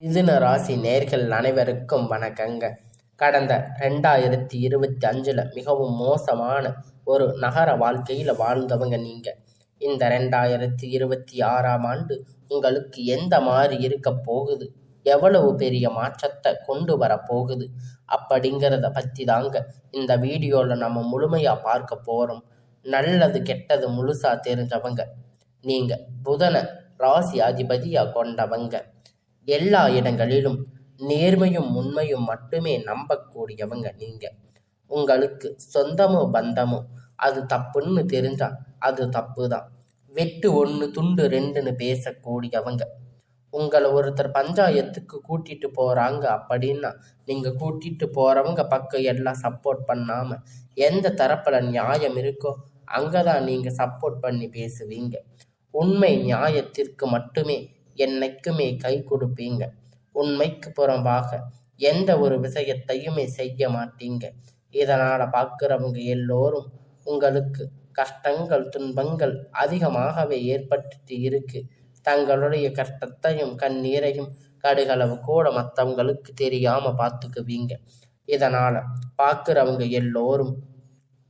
மிதுன ராசி நேர்கள் அனைவருக்கும் வணக்கங்க. கடந்த 2025 மிகவும் மோசமான ஒரு நகர வாழ்க்கையில் வாழ்ந்தவங்க நீங்க. இந்த 2026ஆம் ஆண்டு உங்களுக்கு எந்த மாதிரி இருக்க போகுது, எவ்வளவு பெரிய மாற்றத்தை கொண்டு வர போகுது அப்படிங்கிறத பற்றி தாங்க இந்த வீடியோவில் நம்ம முழுமையாக பார்க்க போகிறோம். நல்லது கெட்டது முழுசாக தெரிஞ்சவங்க நீங்கள். புதனை ராசி அதிபதியாக கொண்டவங்க. எல்லா இடங்களிலும் நேர்மையும் உண்மையும் மட்டுமே நம்பக்கூடியவங்க நீங்க. உங்களுக்கு சொந்தமோ பந்தமோ அது தப்புன்னு தெரிஞ்சா அது தப்பு தான். வெட்டு ஒன்று துண்டு ரெண்டுன்னு பேசக்கூடியவங்க. உங்களை ஒருத்தர் பஞ்சாயத்துக்கு கூட்டிட்டு போறாங்க அப்படின்னா நீங்க கூட்டிட்டு போறவங்க பக்கம் எல்லாம் சப்போர்ட் பண்ணாம எந்த தரப்புல நியாயம் இருக்கோ அங்கதான் நீங்க சப்போர்ட் பண்ணி பேசுவீங்க. உண்மை நியாயத்திற்கு மட்டுமே என்னைக்குமே கை கொடுப்பீங்க. உண்மைக்கு புறம்பாக எந்த ஒரு விஷயத்தையுமே செய்ய மாட்டீங்க. இதனால் பார்க்குறவங்க எல்லோரும் உங்களுக்கு கஷ்டங்கள் துன்பங்கள் அதிகமாகவே ஏற்பட்டு இருக்கு. தங்களுடைய கஷ்டத்தையும் கண்ணீரையும் கடுகளவு கூட மற்றவங்களுக்கு தெரியாமல் பார்த்துக்குவீங்க. இதனால் பார்க்குறவங்க எல்லோரும்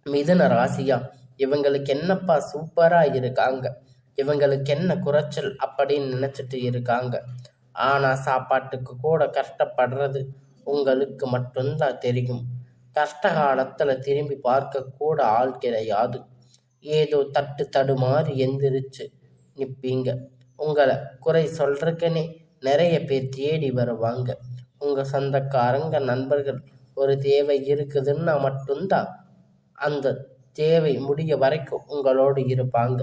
மிதுன ராசியா இவங்களுக்கு என்னப்பா சூப்பராக இருக்காங்க, இவங்களுக்கு என்ன குறைச்சல் அப்படின்னு நினச்சிட்டு இருக்காங்க. ஆனால் சாப்பாட்டுக்கு கூட கஷ்டப்படுறது உங்களுக்கு மட்டும்தான் தெரியும். கஷ்ட காலத்தில் திரும்பி பார்க்க கூட ஆள் கிடையாது. ஏதோ தடுமாறி எந்திரிச்சு நிற்பீங்க. உங்களை குறை சொல்றதுக்குன்னே நிறைய பேர் தேடி வருவாங்க. உங்கள் சொந்தக்காரங்க நண்பர்கள் ஒரு தேவை இருக்குதுன்னா மட்டும்தான் அந்த தேவை முடிய வரைக்கும் உங்களோடு இருப்பாங்க.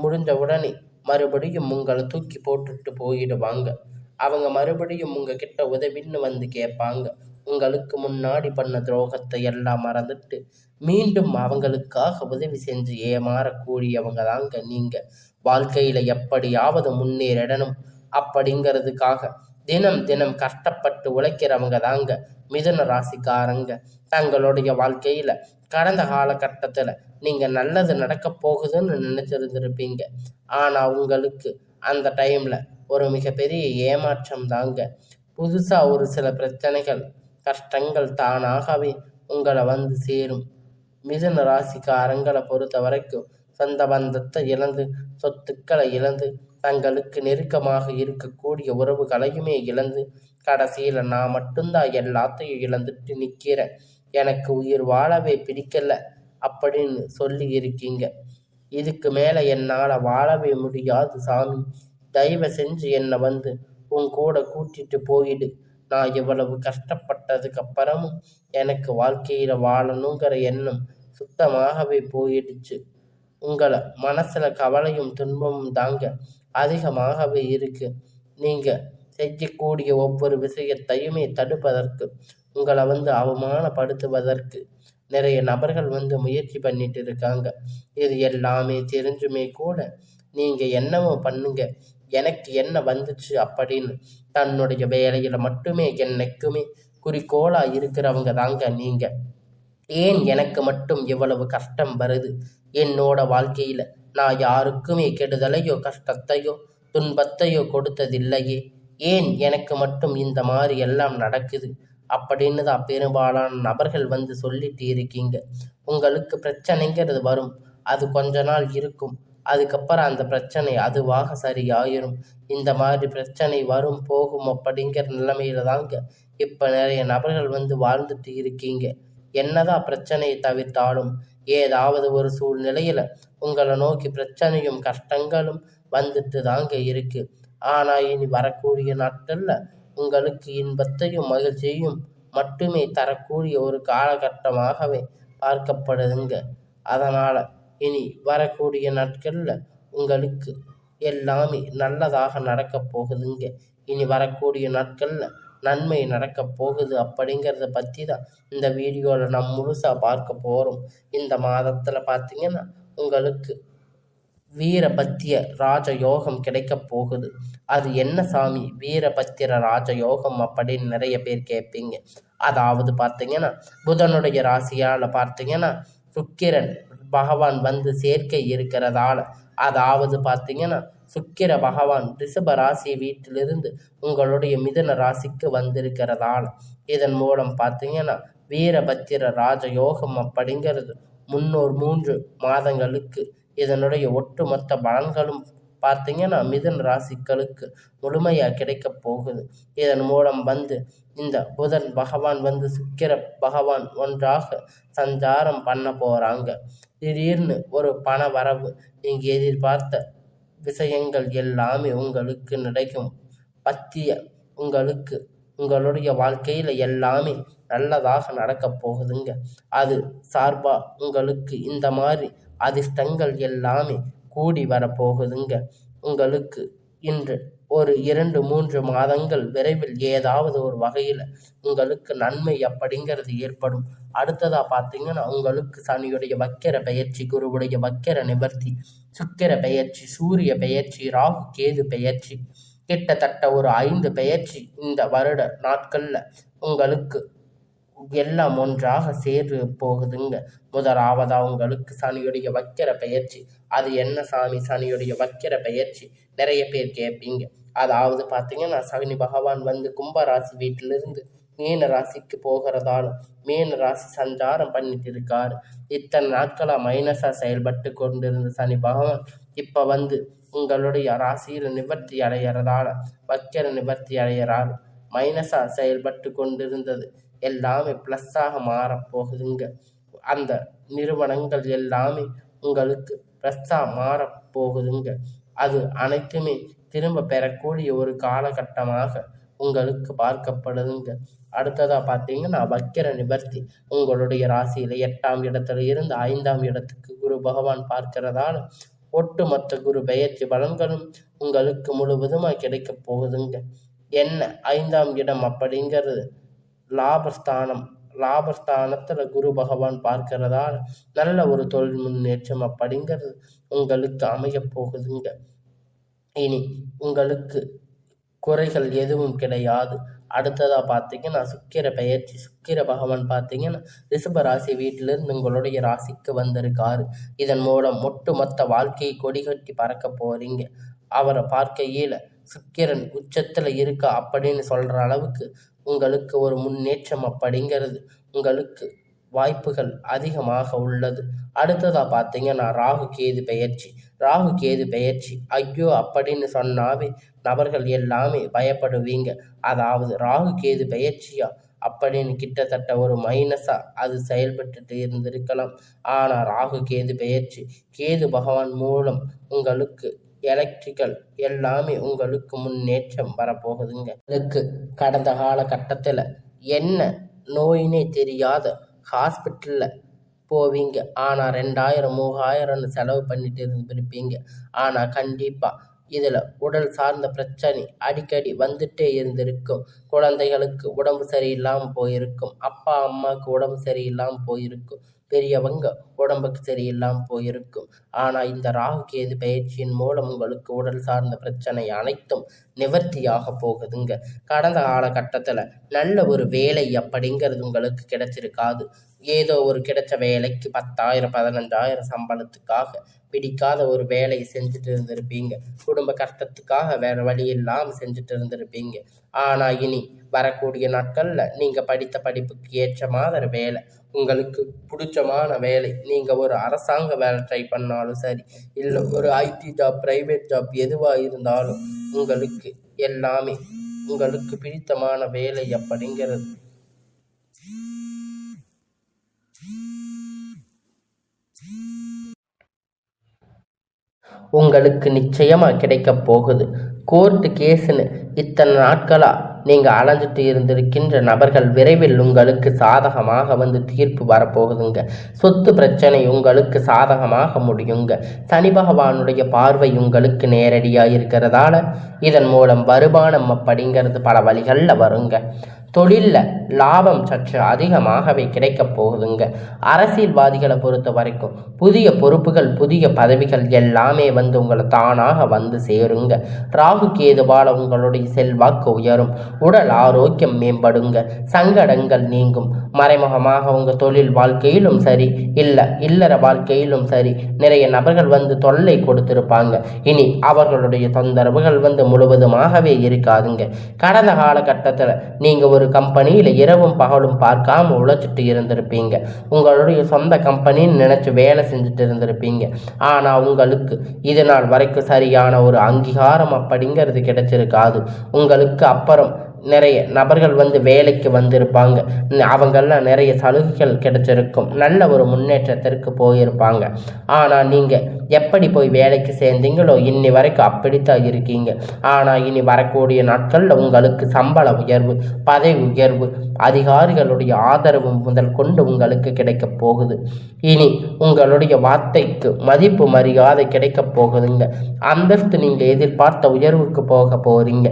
முடிஞ்ச உடனே மறுபடியும் உங்களை தூக்கி போட்டுட்டு போயிடுவாங்க. அவங்க மறுபடியும் உங்ககிட்ட உதவின்னு வந்து கேட்பாங்க. உங்களுக்கு முன்னாடி பண்ண துரோகத்தை எல்லாம் மறந்துட்டு மீண்டும் அவங்களுக்காக உதவி செஞ்சு ஏமாறக்கூடியவங்க தாங்க நீங்க. வாழ்க்கையில் எப்படியாவது முன்னேறிடணும் அப்படிங்கிறதுக்காக தினம் தினம் கஷ்டப்பட்டு உழைக்கிறவங்க தாங்க மிதுன ராசிக்காரங்க. தங்களுடைய வாழ்க்கையில் கடந்த காலகட்டத்தில் நீங்கள் நல்லது நடக்க போகுதுன்னு நினச்சிருந்துருப்பீங்க. ஆனால் உங்களுக்கு அந்த டைமில் ஒரு மிகப்பெரிய ஏமாற்றம் தாங்க. புதுசாக ஒரு சில பிரச்சனைகள் கஷ்டங்கள் தானாகவே உங்களை வந்து சேரும். மிதுன ராசிக்காரங்களை பொறுத்த வரைக்கும் சொந்த பந்தத்தை இழந்து சொத்துக்களை இழந்து தங்களுக்கு நெருக்கமாக இருக்கக்கூடிய உறவுகளையுமே இழந்து கடைசியில் நான் மட்டும்தான் எல்லாத்தையும் இழந்துட்டு நிற்கிறேன், எனக்கு உயிர் வாழவே பிடிக்கல அப்படின்னு சொல்லி இருக்கீங்க. இதுக்கு மேலே என்னால் வாழவே முடியாது சாமி, தயவு செஞ்சு என்னை வந்து உன் கூட கூட்டிட்டு போயிடு. நான் இவ்வளவு கஷ்டப்பட்டதுக்கு அப்புறமும் எனக்கு வாழ்க்கையில் வாழணுங்கிற எண்ணம் சுத்தமாகவே போயிடுச்சு. உங்களை மனசில் கவலையும் துன்பமும் தாங்க அதிகமாகவே இருக்கு. நீங்கள் செய்யக்கூடிய ஒவ்வொரு விஷயத்தையுமே தடுப்பதற்கு, உங்களை வந்து அவமானப்படுத்துவதற்கு நிறைய நபர்கள் வந்து முயற்சி பண்ணிட்டு இருக்காங்க. இது எல்லாமே தெரிஞ்சுமே கூட நீங்கள் என்னவோ பண்ணுங்க, எனக்கு என்ன வந்துச்சு அப்படின்னு தன்னுடைய வேலையில் மட்டுமே என்னைக்குமே குறிக்கோளாக இருக்கிறவங்க தாங்க நீங்கள். ஏன் எனக்கு மட்டும் இவ்வளவு கஷ்டம் வருது, என்னோட வாழ்க்கையில் நான் யாருக்குமே கெடுதலையோ கஷ்டத்தையோ துன்பத்தையோ கொடுத்ததில்லையே, ஏன் எனக்கு மட்டும் இந்த மாதிரி எல்லாம் நடக்குது அப்படின்னு தான் பெரும்பாலான நபர்கள் வந்து சொல்லிட்டு இருக்கீங்க. உங்களுக்கு பிரச்சனைங்கிறது வரும், அது கொஞ்ச நாள் இருக்கும், அதுக்கப்புறம் அந்த பிரச்சனை அதுவாக சரியாயிரும். இந்த மாதிரி பிரச்சனை வரும் போகும் அப்படிங்கிற நிலைமையில தாங்க இப்போ நிறைய நபர்கள் வந்து வாழ்ந்துட்டு இருக்கீங்க. என்னதான் பிரச்சனையை தவிர்த்தாலும் ஏதாவது ஒரு சூழ்நிலையில் உங்களை நோக்கி பிரச்சனையும் கஷ்டங்களும் வந்துட்டு தாங்க இருக்கு. ஆனால் இனி வரக்கூடிய நாட்களில் உங்களுக்கு இன்பத்தையும் மகிழ்ச்சியையும் மட்டுமே தரக்கூடிய ஒரு காலகட்டமாகவே பார்க்கப்படுதுங்க. அதனால் இனி வரக்கூடிய நாட்களில் உங்களுக்கு எல்லாமே நல்லதாக நடக்க போகுதுங்க. இனி வரக்கூடிய நாட்களில் நன்மை நடக்க போகுது அப்படிங்கிறத பற்றி தான் இந்த வீடியோவில் நம்ம முழுசாக பார்க்க போகிறோம். இந்த மாதத்தில் பார்த்தீங்கன்னா உங்களுக்கு வீரபத்திய ராஜயோகம் கிடைக்க போகுது. அது என்ன சாமி வீரபத்திர ராஜயோகம் அப்படின்னு நிறைய பேர் கேட்பீங்க. அதாவது பார்த்தீங்கன்னா புதனுடைய ராசியால் பார்த்தீங்கன்னா சுக்கிரன் பகவான் வந்து சேர்க்கை இருக்கிறதால, அதாவது பார்த்தீங்கன்னா சுக்கிர பகவான் ரிஷப ராசி வீட்டிலிருந்து உங்களுடைய மிதுன ராசிக்கு வந்திருக்கிறதால இதன் மூலம் பார்த்தீங்கன்னா வீரபத்திர ராஜயோகம் அப்படிங்கிறது முன்னோர் 3 மாதங்களுக்கு இதனுடைய ஒட்டுமொத்த பலன்களும் பார்த்தீங்கன்னா மிதுன ராசிகளுக்கு முழுமையாக கிடைக்க போகுது. இதன் மூலம் இந்த புதன் பகவான் சுக்கிர பகவான் ஒன்றாக சஞ்சாரம் பண்ண போறாங்க. திடீர்னு ஒரு பண வரவு, நீங்க எதிர்பார்த்த விஷயங்கள் எல்லாமே உங்களுக்கு கிடைக்கும். உங்களுடைய வாழ்க்கையில எல்லாமே நல்லதாக நடக்க போகுதுங்க. அது சார்பா உங்களுக்கு இந்த மாதிரி அதிர்ஷ்டங்கள் எல்லாமே கூடி வரப்போகுதுங்க. உங்களுக்கு இன்று ஒரு 2-3 மாதங்கள் விரைவில் ஏதாவது ஒரு வகையில் உங்களுக்கு நன்மை அப்படிங்கிறது ஏற்படும். அடுத்ததாக பார்த்தீங்கன்னா உங்களுக்கு சனியுடைய வக்கிர பெயர்ச்சி, குருவுடைய வக்கிர நிவர்த்தி, சுக்கிர பெயர்ச்சி, சூரிய பெயர்ச்சி, ராகு கேது பெயர்ச்சி, கிட்டத்தட்ட ஒரு 5 பெயர்ச்சி இந்த வருட நாட்களில் உங்களுக்கு எல்லாம் ஒன்றாக சேர்ந்து போகுதுங்க. முதலாவதா உங்களுக்கு சனியுடைய வக்கிர பெயர்ச்சி. அது என்ன சாமி சனியுடைய வக்கிர பெயர்ச்சி? நிறைய பேர் கேட்பீங்க. அதாவது பார்த்தீங்கன்னா சனி பகவான் கும்பராசி வீட்டிலிருந்து மீன ராசிக்கு போகிறதால மீன ராசி சஞ்சாரம் பண்ணிட்டு இருக்காரு. இத்தனை நாட்களாக மைனஸாக செயல்பட்டு கொண்டிருந்த சனி பகவான் இப்போ உங்களுடைய ராசியில் நிவர்த்தி அடைகிறதால வக்கிர நிவர்த்தி அடைகிறாரு. மைனஸாக செயல்பட்டு கொண்டிருந்தது எல்லாமே ப்ளஸ்ஸாக மாறப்போகுதுங்க. அந்த நிறுவனங்கள் எல்லாமே உங்களுக்கு ப்ளஸ்ஸாக மாறப்போகுதுங்க. அது அனைத்துமே திரும்ப பெறக்கூடிய ஒரு காலகட்டமாக உங்களுக்கு பார்க்கப்படுதுங்க. அடுத்ததாக பார்த்தீங்கன்னா வக்கிர நிவர்த்தி. உங்களுடைய ராசியில் 8ஆம் இடத்துல இருந்து 5ஆம் இடத்துக்கு குரு பகவான் பார்க்கிறதால ஒட்டுமொத்த குரு பெயர்ச்சி பலன்களும் உங்களுக்கு முழுவதுமாக கிடைக்க போகுதுங்க. என்ன 5ஆம் இடம் அப்படிங்கிறது லாபஸ்தானத்துல குரு பகவான் பார்க்கிறதால நல்ல ஒரு தொழில் முன்னேற்றம் அப்படிங்கிறது உங்களுக்கு அமைய போகுதுங்க. இனி உங்களுக்கு குறைகள் எதுவும் கிடையாது. அடுத்ததா பார்த்தீங்கன்னா சுக்கிர பெயர்ச்சி. சுக்கிர பகவான் பார்த்தீங்கன்னா ரிஷப ராசி வீட்டிலிருந்து உங்களுடைய ராசிக்கு வந்திருக்காரு. இதன் மூலம் ஒட்டுமொத்த வாழ்க்கையை கொடிகட்டி பறக்க போறீங்க. அவரை பார்க்கையில சுக்கிரன் உச்சத்துல இருக்கா அப்படின்னு சொல்ற அளவுக்கு உங்களுக்கு ஒரு முன்னேற்றம் அப்படிங்கிறது உங்களுக்கு வாய்ப்புகள் அதிகமாக உள்ளது. அடுத்ததாக பார்த்தீங்கன்னா ராகு கேது பெயர்ச்சி ஐயோ அப்படின்னு சொன்னாவே நபர்கள் எல்லாமே பயப்படுவீங்க. அதாவது ராகு கேது பெயர்ச்சியா அப்படின்னு கிட்டத்தட்ட ஒரு மைனஸாக அது செயல்பட்டு இருந்திருக்கலாம். ஆனால் ராகு கேது பெயர்ச்சி கேது பகவான் மூலம் உங்களுக்கு எலக்ட்ரிக்கல் எல்லாமே உங்களுக்கு முன்னேற்றம் வரப்போகுதுங்க. இதுக்கு கடந்த காலகட்டத்தில் என்ன நோயினே தெரியாத ஹாஸ்பிட்டலில் போவீங்க. ஆனால் 2000-3000 செலவு பண்ணிட்டு இருந்திருப்பீங்க. ஆனால் கண்டிப்பாக இதில் உடல் சார்ந்த பிரச்சனை அடிக்கடி வந்துட்டே இருந்திருக்கும். குழந்தைகளுக்கு உடம்பு சரியில்லாமல் போயிருக்கும். அப்பா அம்மாவுக்கு உடம்பு சரியில்லாமல் போயிருக்கும். பெரியவங்க உடம்புக்கு சரியில்லாமல் போயிருக்கும். ஆனால் இந்த ராகு கேது பயிற்சியின் மூலம் உங்களுக்கு உடல் சார்ந்த பிரச்சனை அனைத்தும் நிவர்த்தியாக போகுதுங்க. கடந்த காலகட்டத்தில் நல்ல ஒரு வேலை அப்படிங்கிறது உங்களுக்கு கிடைச்சிருக்காது. ஏதோ ஒரு கிடைச்ச வேலைக்கு 10,000-15,000 சம்பளத்துக்காக பிடிக்காத ஒரு வேலையை செஞ்சுட்டு இருந்திருப்பீங்க. குடும்ப கஷ்டத்துக்காக வேறு வழி இல்லாமல் செஞ்சுட்டு இருந்திருப்பீங்க. ஆனால் இனி வரக்கூடிய நாட்களில் நீங்கள் படித்த படிப்புக்கு ஏற்ற மாதிரி வேலை, உங்களுக்கு பிடிச்சமான வேலை, நீங்கள் ஒரு அரசாங்க வேலை ட்ரை பண்ணாலும் சரி, இல்லை ஒரு ஐடி ஜாப், ப்ரைவேட் ஜாப் எதுவாக இருந்தாலும் உங்களுக்கு எல்லாமே உங்களுக்கு பிடித்தமான வேலை அப்படிங்கிறது உங்களுக்கு நிச்சயமாக கிடைக்க போகுது. கோர்ட்டு கேஸுன்னு இத்தனை நாட்களாக நீங்கள் அலைஞ்சிட்டு இருந்திருக்கின்ற நபர்கள் விரைவில் உங்களுக்கு சாதகமாக தீர்ப்பு வரப்போகுதுங்க. சொத்து பிரச்சனை உங்களுக்கு சாதகமாக முடியுங்க. சனி பகவானுடைய பார்வை உங்களுக்கு நேரடியாக இருக்கிறதால இதன் மூலம் வருமானம் அப்படிங்கிறது பல வழிகளில் வருங்க. தொழிலில் லாபம் சற்று அதிகமாகவே கிடைக்க போகுதுங்க. அரசியல்வாதிகளை பொறுத்த வரைக்கும் புதிய பொறுப்புகள், புதிய பதவிகள் எல்லாமே உங்களை தானாக சேருங்க. ராகு கேதுவால் உங்களுடைய செல்வாக்கு உயரும். உடல் ஆரோக்கியம் மேம்படுங்க, சங்கடங்கள் நீங்கும். மறைமுகமாக உங்கள் தொழில் வாழ்க்கையிலும் சரி, இல்லற வாழ்க்கையிலும் சரி, நிறைய நபர்கள் வந்து தொல்லை கொடுத்திருப்பாங்க. இனி அவர்களுடைய தொந்தரவுகள் வந்து முழுவதுமாகவே இருக்காதுங்க. கடந்த காலகட்டத்தில் நீங்கள் ஒரு கம்பெனியில் இரவும் பகலும் பார்க்காம உழைச்சிட்டு இருந்திருப்பீங்க. உங்களுடைய சொந்த கம்பெனின்னு நினச்சி வேலை செஞ்சுட்டு இருந்திருப்பீங்க. ஆனால் உங்களுக்கு இது நாள் வரைக்கும் சரியான ஒரு அங்கீகாரம் அப்படிங்கிறது கிடைச்சிருக்காது. உங்களுக்கு அப்புறம் நிறைய நபர்கள் வந்து வேலைக்கு வந்திருப்பாங்க. அவங்கெல்லாம் நிறைய சலுகைகள் கிடைச்சிருக்கும். நல்ல ஒரு முன்னேற்றத்திற்கு போயிருப்பாங்க. ஆனால் நீங்கள் எப்படி போய் வேலைக்கு சேர்ந்தீங்களோ இன்னி வரைக்கும் அப்படித்தான் இருக்கீங்க. ஆனால் இனி வரக்கூடிய நாட்களில் உங்களுக்கு சம்பள உயர்வு, பதவி உயர்வு, அதிகாரிகளுடைய ஆதரவு முதல் கொண்டு உங்களுக்கு கிடைக்க போகுது. இனி உங்களுடைய வார்த்தைக்கு மதிப்பு மரியாதை கிடைக்க போகுதுங்க. அந்தஸ்து நீங்கள் எதிர்பார்த்த உயர்வுக்கு போக போறீங்க.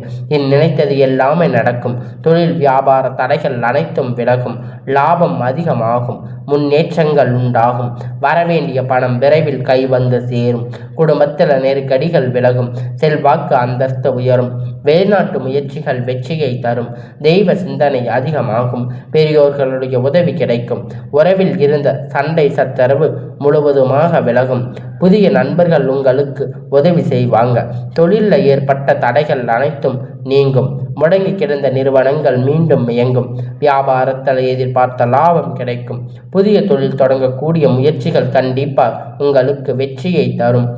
நினைத்தது எல்லாமே நடக்கும். தொழில் வியாபார தடைகள் அனைத்தும் விலகும். லாபம் அதிகமாகும். முன்னேற்றங்கள் உண்டாகும். வரவேண்டிய பணம் விரைவில் கை வந்து சேரும். குடும்பத்தில் நெருக்கடிகள் விலகும். செல்வாக்கு அந்தஸ்து உயரும். வெளிநாட்டு முயற்சிகள் வெற்றியை தரும். தெய்வ சிந்தனை அதிகமாகும். பெரியோர்களுடைய உதவி கிடைக்கும். உறவில் இருந்த சண்டை சச்சரவு முழுவதுமாக விலகும். புதிய நண்பர்கள் உங்களுக்கு உதவி செய்வாங்க. தொழிலில் ஏற்பட்ட தடைகள் அனைத்தும் நீங்கும். முடங்கி கிடந்த நிறுவனங்கள் மீண்டும் இயங்கும். வியாபாரத்தில் எதிர்பார்த்த லாபம் கிடைக்கும். புதிய தொழில் தொடங்கக்கூடிய முயற்சிகள் கண்டிப்பாக உங்களுக்கு வெற்றியை தரும்.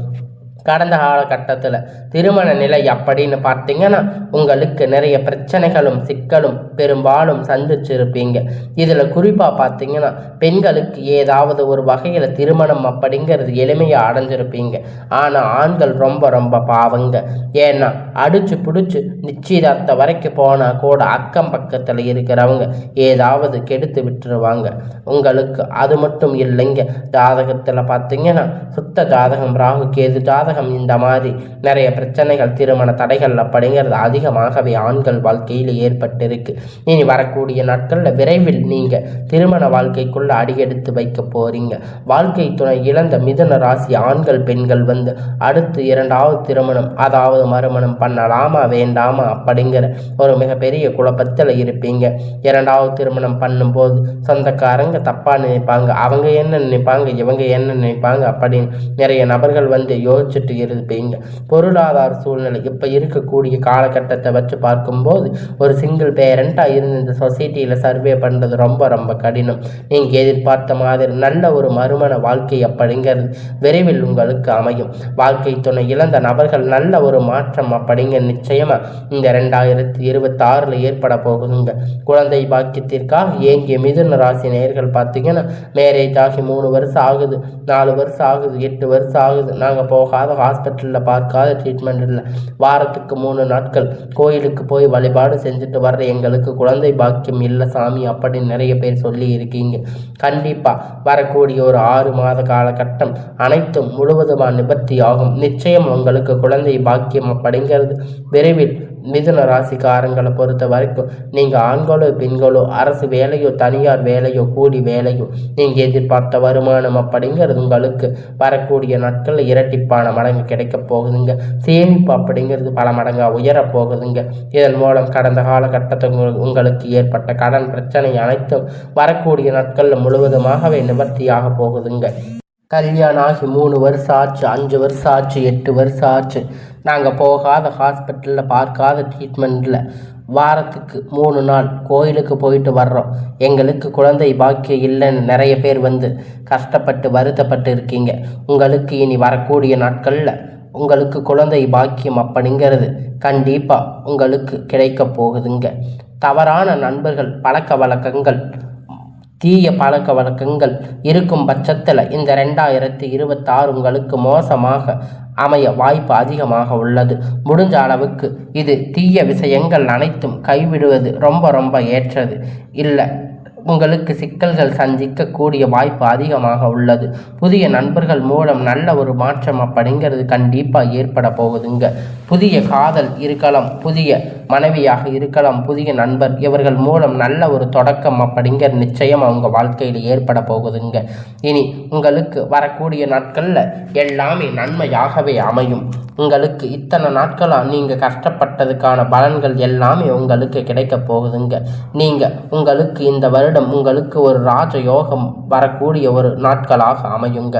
கடந்த காலகட்டத்தில் திருமண நிலை அப்படின்னு பார்த்தீங்கன்னா உங்களுக்கு நிறைய பிரச்சனைகளும் சிக்கலும் பெரும்பாலும் சந்திச்சிருப்பீங்க. இதில் குறிப்பாக பார்த்தீங்கன்னா பெண்களுக்கு ஏதாவது ஒரு வகையில் திருமணம் அப்படிங்கிறது எளிமையாக அடைஞ்சிருப்பீங்க. ஆனால் ஆண்கள் ரொம்ப ரொம்ப பாவங்க. ஏன்னா அடிச்சு பிடிச்சி நிச்சயதார்த்தம் வரைக்கும் போனால் கூட அக்கம் பக்கத்தில் இருக்கிறவங்க ஏதாவது கெடுத்து விட்டுருவாங்க உங்களுக்கு. அது மட்டும் இல்லைங்க, ஜாதகத்தில் பார்த்தீங்கன்னா சுத்த ஜாதகம், ராகு கேது ஜாதகம், இந்த மாதிரி நிறைய பிரச்சனைகள், திருமண தடைகள் அப்படிங்கிறது அதிகமாகவே ஆண்கள் வாழ்க்கையில் ஏற்பட்டிருக்கு. இனி வரக்கூடிய நாட்களில் விரைவில் நீங்கள் திருமண வாழ்க்கைக்குள்ள அடியெடுத்து வைக்க போறீங்க. வாழ்க்கை துணை இழந்த மிதுன ராசி ஆண்கள் பெண்கள் வந்து அடுத்து இரண்டாவது திருமணம், அதாவது மறுமணம் பண்ணலாமா வேண்டாமா அப்படிங்கிற ஒரு மிகப்பெரிய குழப்பத்தில் இருப்பீங்க. இரண்டாவது திருமணம் பண்ணும்போது சொந்தக்காரங்க தப்பா நினைப்பாங்க, அவங்க என்ன நினைப்பாங்க, இவங்க என்ன நினைப்பாங்க அப்படின்னு நிறைய நபர்கள் வந்து யோசிச்சுட்டு இருப்பீங்க. பொருளாதார சூழ்நிலை இப்போ இருக்கக்கூடிய காலகட்டத்தை வச்சு பார்க்கும்போது ஒரு சிங்கிள் பேரண்டாக இருந்து இந்த சொசைட்டியில் சர்வே பண்ணுறது ரொம்ப ரொம்ப கடினம். நீங்கள் எதிர்பார்த்த மாதிரி நல்ல ஒரு மறுமண வாழ்க்கை அப்படிங்கிறது விரைவில் உங்களுக்கு அமையும். வாழ்க்கை துணை இழந்த நபர்கள் நல்ல ஒரு மாற்றம் அப்படிங்கிற நிச்சயமாக இந்த 2026 ஏற்பட போகுதுங்க. குழந்தை பாக்கியத்திற்காக ஏங்கிய மிதுன ராசி நேயர்கள் பார்த்தீங்கன்னா மேரேஜ் ஆகி 3 வருஷம் ஆகுது, 4 வருஷம் ஆகுது, 8 வருஷம் ஆகுது, நாங்கள் போகாத ஹாஸ்பிட்டலில் பார்க்காத ட்ரீட்மெண்ட் இல்லை, வாரத்துக்கு 3 நாட்கள் கோயிலுக்கு போய் வழிபாடு செஞ்சுட்டு வர்ற எங்களுக்கு குழந்தை பாக்கியம் இல்லை சாமி அப்படின்னு நிறைய பேர் சொல்லி இருக்கீங்க. கண்டிப்பாக வரக்கூடிய ஒரு 6 மாத காலகட்டம் அனைத்தும் முழுவதுமாக நிவர்த்தி ஆகும். நிச்சயம் உங்களுக்கு குழந்தை பாக்கியம் அப்படிங்கிறது விரைவில் மிதுன ராசிக்காரங்களை பொறுத்த வரைக்கும் நீங்கள் ஆண்களோ பெண்களோ, அரசு வேலையோ தனியார் வேலையோ கூலி வேலையோ, நீங்கள் எதிர்பார்த்த வருமானம் அப்படிங்கிறது உங்களுக்கு வரக்கூடிய நாட்களில் இரட்டிப்பான மடங்கு கிடைக்க போகுதுங்க. சேமிப்பு அப்படிங்கிறது பல மடங்காக உயரப் போகுதுங்க. இதன் மூலம் கடந்த காலகட்டத்தில் உங்களுக்கு ஏற்பட்ட கடன் பிரச்சனை அனைத்தும் வரக்கூடிய நாட்களில் முழுவதுமாகவே நிவர்த்தியாக போகுதுங்க. கல்யாணம் ஆகி 3 வருஷம் ஆச்சு, 5 வருஷம் ஆச்சு, 8 வருஷம் ஆச்சு, நாங்கள் போகாத ஹாஸ்பிட்டலில் பார்க்காத ட்ரீட்மெண்ட்டில் வாரத்துக்கு 3 நாள் கோயிலுக்கு போயிட்டு வர்றோம், எங்களுக்கு குழந்தை பாக்கியம் இல்லைன்னு நிறைய பேர் வந்து கஷ்டப்பட்டு வருத்தப்பட்டு இருக்கீங்க. உங்களுக்கு இனி வரக்கூடிய நாட்களில் உங்களுக்கு குழந்தை பாக்கியம் அப்படிங்கிறது கண்டிப்பாக உங்களுக்கு கிடைக்க போகுதுங்க. தவறான நண்பர்கள், பழக்க வழக்கங்கள், தீய பழக்க வழக்கங்கள் இருக்கும் பட்சத்தில் இந்த 2026 உங்களுக்கு மோசமாக அமைய வாய்ப்பு அதிகமாக உள்ளது. முடிஞ்ச அளவுக்கு இது தீய விஷயங்கள் அனைத்தும் கைவிடுவது ரொம்ப ரொம்ப ஏற்றது. இல்லை உங்களுக்கு சிக்கல்கள் சந்திக்கக்கூடிய வாய்ப்பு அதிகமாக உள்ளது. புதிய நண்பர்கள் மூலம் நல்ல ஒரு மாற்றம் அப்படிங்கிறது கண்டிப்பாக ஏற்பட போகுதுங்க. புதிய காதல் இருக்கலாம், புதிய மனைவியாக இருக்கலாம், புதிய நண்பர், இவர்கள் மூலம் நல்ல ஒரு தொடக்கம் அப்படிங்கிற நிச்சயம் அவங்க வாழ்க்கையில் ஏற்பட போகுதுங்க. இனி உங்களுக்கு வரக்கூடிய நாட்களில் எல்லாமே நன்மையாகவே அமையும். உங்களுக்கு இத்தனை நாட்களாக நீங்கள் கஷ்டப்பட்டதுக்கான பலன்கள் எல்லாமே உங்களுக்கு கிடைக்க போகுதுங்க. உங்களுக்கு இந்த வருடம் உங்களுக்கு ஒரு ராஜ யோகம் வரக்கூடிய ஒரு நாட்களாக அமையுங்க.